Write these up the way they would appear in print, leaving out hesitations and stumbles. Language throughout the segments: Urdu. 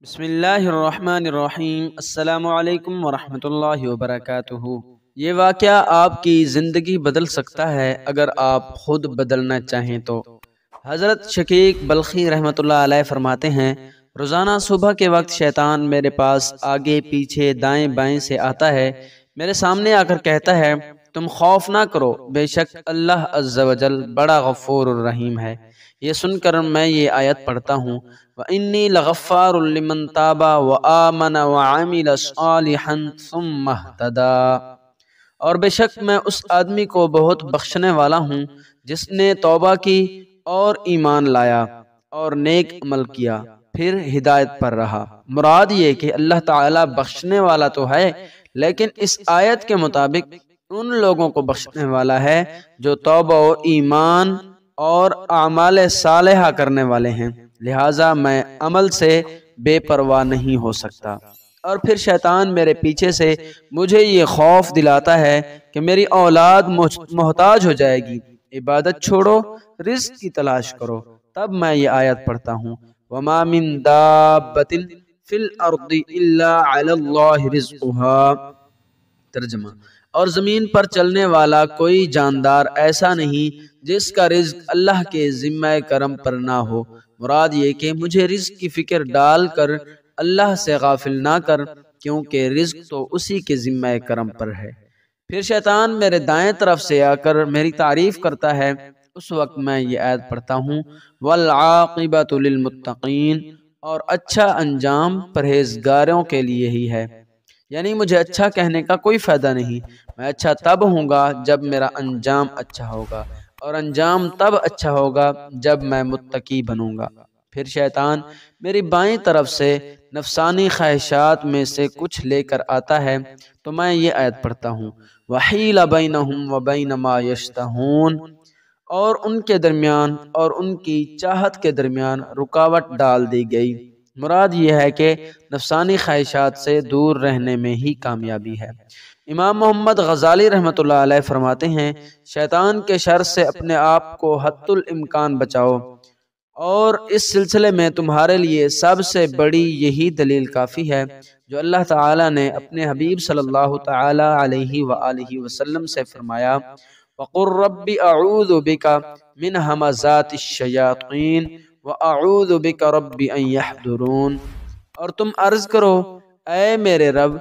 بسم اللہ الرحمن الرحیم۔ السلام علیکم ورحمۃ اللہ وبرکاتہ۔ یہ واقعہ آپ کی زندگی بدل سکتا ہے اگر آپ خود بدلنا چاہیں تو۔ حضرت شقیق بلخی رحمۃ اللہ علیہ فرماتے ہیں، روزانہ صبح کے وقت شیطان میرے پاس آگے پیچھے دائیں بائیں سے آتا ہے، میرے سامنے آ کر کہتا ہے تم خوف نہ کرو، بے شک اللہ عز و جل بڑا غفور الرحیم ہے۔ یہ سن کر میں یہ آیت پڑھتا ہوں، وَإِنِّي لَغَفَّارٌ لِّمَن تَابَ وَآمَنَ وَعَمِلَ صَالِحًا ثُمَّ اهْتَدَىٰ، اور بے شک میں اس آدمی کو بہت بخشنے والا ہوں جس نے توبہ کی اور ایمان لایا اور نیک عمل کیا پھر ہدایت پر رہا۔ مراد یہ کہ اللہ تعالیٰ بخشنے والا تو ہے، لیکن اس آیت کے مطابق ان لوگوں کو بخشنے والا ہے جو توبہ و ایمان اور اعمال صالحہ کرنے والے ہیں، لہٰذا میں عمل سے بے پرواہ نہیں ہو سکتا۔ اور پھر شیطان میرے پیچھے سے مجھے یہ خوف دلاتا ہے کہ میری اولاد محتاج ہو جائے گی، عبادت چھوڑو، رزق کی تلاش کرو۔ تب میں یہ آیت پڑھتا ہوں، وَمَا مِن دَابَّةٍ فِي الْأَرْضِ إِلَّا عَلَى اللَّهِ رِزْقُهَا۔ ترجمہ، اور زمین پر چلنے والا کوئی جاندار ایسا نہیں جس کا رزق اللہ کے ذمہ کرم پر نہ ہو۔ مراد یہ کہ مجھے رزق کی فکر ڈال کر اللہ سے غافل نہ کر، کیونکہ رزق تو اسی کے ذمہ کرم پر ہے۔ پھر شیطان میرے دائیں طرف سے آ کر میری تعریف کرتا ہے، اس وقت میں یہ آیت پڑھتا ہوں، وَالْعَاقِبَةُ لِلْمُتَّقِينَ، اور اچھا انجام پرہیزگاروں کے لیے ہی ہے۔ یعنی مجھے اچھا کہنے کا کوئی فائدہ نہیں، میں اچھا تب ہوں گا جب میرا انجام اچھا ہوگا، اور انجام تب اچھا ہوگا جب میں متقی بنوں گا۔ پھر شیطان میری بائیں طرف سے نفسانی خواہشات میں سے کچھ لے کر آتا ہے تو میں یہ آیت پڑھتا ہوں، وَحِيلَ بَيْنَهُمْ وَبَيْنَ مَا يَشْتَهُونَ، اور ان کے درمیان اور ان کی چاہت کے درمیان رکاوٹ ڈال دی گئی۔ مراد یہ ہے کہ نفسانی خواہشات سے دور رہنے میں ہی کامیابی ہے۔ امام محمد غزالی رحمۃ اللہ علیہ فرماتے ہیں، شیطان کے شر سے اپنے آپ کو حد الامکان بچاؤ، اور اس سلسلے میں تمہارے لیے سب سے بڑی یہی دلیل کافی ہے جو اللہ تعالیٰ نے اپنے حبیب صلی اللہ تعالیٰ علیہ وآلہ وسلم سے فرمایا، وَقُلْ رَبِّ أَعُوذُ بِكَ مِنْ ہَمَزَاتِ الشَّيَاطِينِ وَأَعُوذُ بِكَ رَبِّ أَنْ يَحْضُرُونَ، اور تم عرض کرو، اے میرے رب،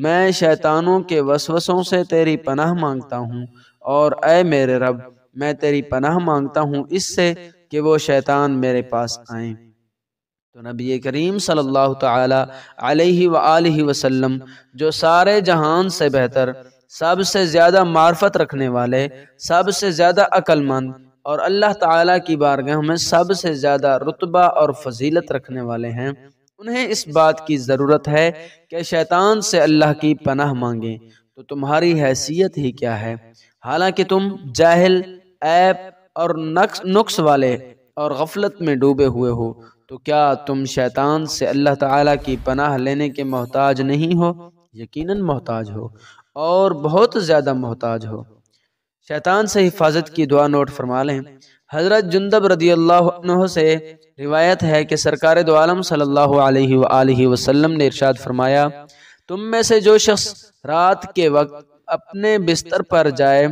میں شیطانوں کے وسوسوں سے تیری پناہ مانگتا ہوں، اور اے میرے رب، میں تیری پناہ مانگتا ہوں اس سے کہ وہ شیطان میرے پاس آئیں۔ تو نبی کریم صلی اللہ تعالی علیہ وآلہ وسلم، جو سارے جہان سے بہتر، سب سے زیادہ معرفت رکھنے والے، سب سے زیادہ عقل مند، اور اللہ تعالیٰ کی بارگاہ میں سب سے زیادہ رتبہ اور فضیلت رکھنے والے ہیں، انہیں اس بات کی ضرورت ہے کہ شیطان سے اللہ کی پناہ مانگیں۔ تو تمہاری حیثیت ہی کیا ہے؟ حالانکہ تم جاہل، عیب اور نقص والے اور غفلت میں ڈوبے ہوئے ہو، تو کیا تم شیطان سے اللہ تعالیٰ کی پناہ لینے کے محتاج نہیں ہو؟ یقیناً محتاج ہو، اور بہت زیادہ محتاج ہو۔ شیطان سے حفاظت کی دعا نوٹ فرما لیں۔ حضرت جندب رضی اللہ عنہ سے روایت ہے کہ سرکار دو عالم صلی اللہ علیہ وآلہ وسلم نے ارشاد فرمایا، تم میں سے جو شخص رات کے وقت اپنے بستر پر جائے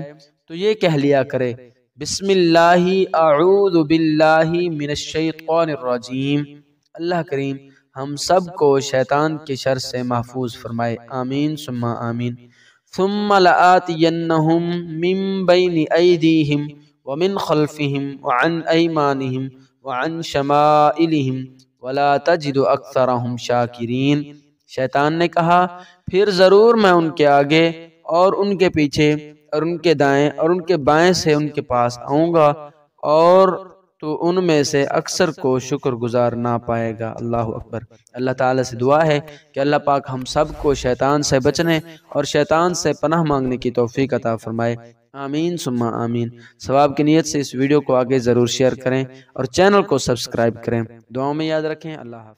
تو یہ کہہ لیا کرے، بسم اللہ اعوذ باللہ من الشیطان الرجیم۔ اللہ کریم ہم سب کو شیطان کے شر سے محفوظ فرمائے، آمین ثم آمین۔ ثم لآتینہم من بین ایدیہم ومن خلفہم وعن ایمانہم وعن شمائلہم ولا تجد اکثرہم شاکرین۔ شیطان نے کہا، پھر ضرور میں ان کے آگے اور ان کے پیچھے اور ان کے دائیں اور ان کے بائیں سے ان کے پاس آؤں گا، اور تو ان میں سے اکثر کو شکر گزار نہ پائے گا۔ اللہ اکبر۔ اللہ تعالیٰ سے دعا ہے کہ اللہ پاک ہم سب کو شیطان سے بچنے اور شیطان سے پناہ مانگنے کی توفیق عطا فرمائے، آمین ثم آمین۔ ثواب کی نیت سے اس ویڈیو کو آگے ضرور شیئر کریں اور چینل کو سبسکرائب کریں۔ دعاؤں میں یاد رکھیں۔ اللہ حافظ۔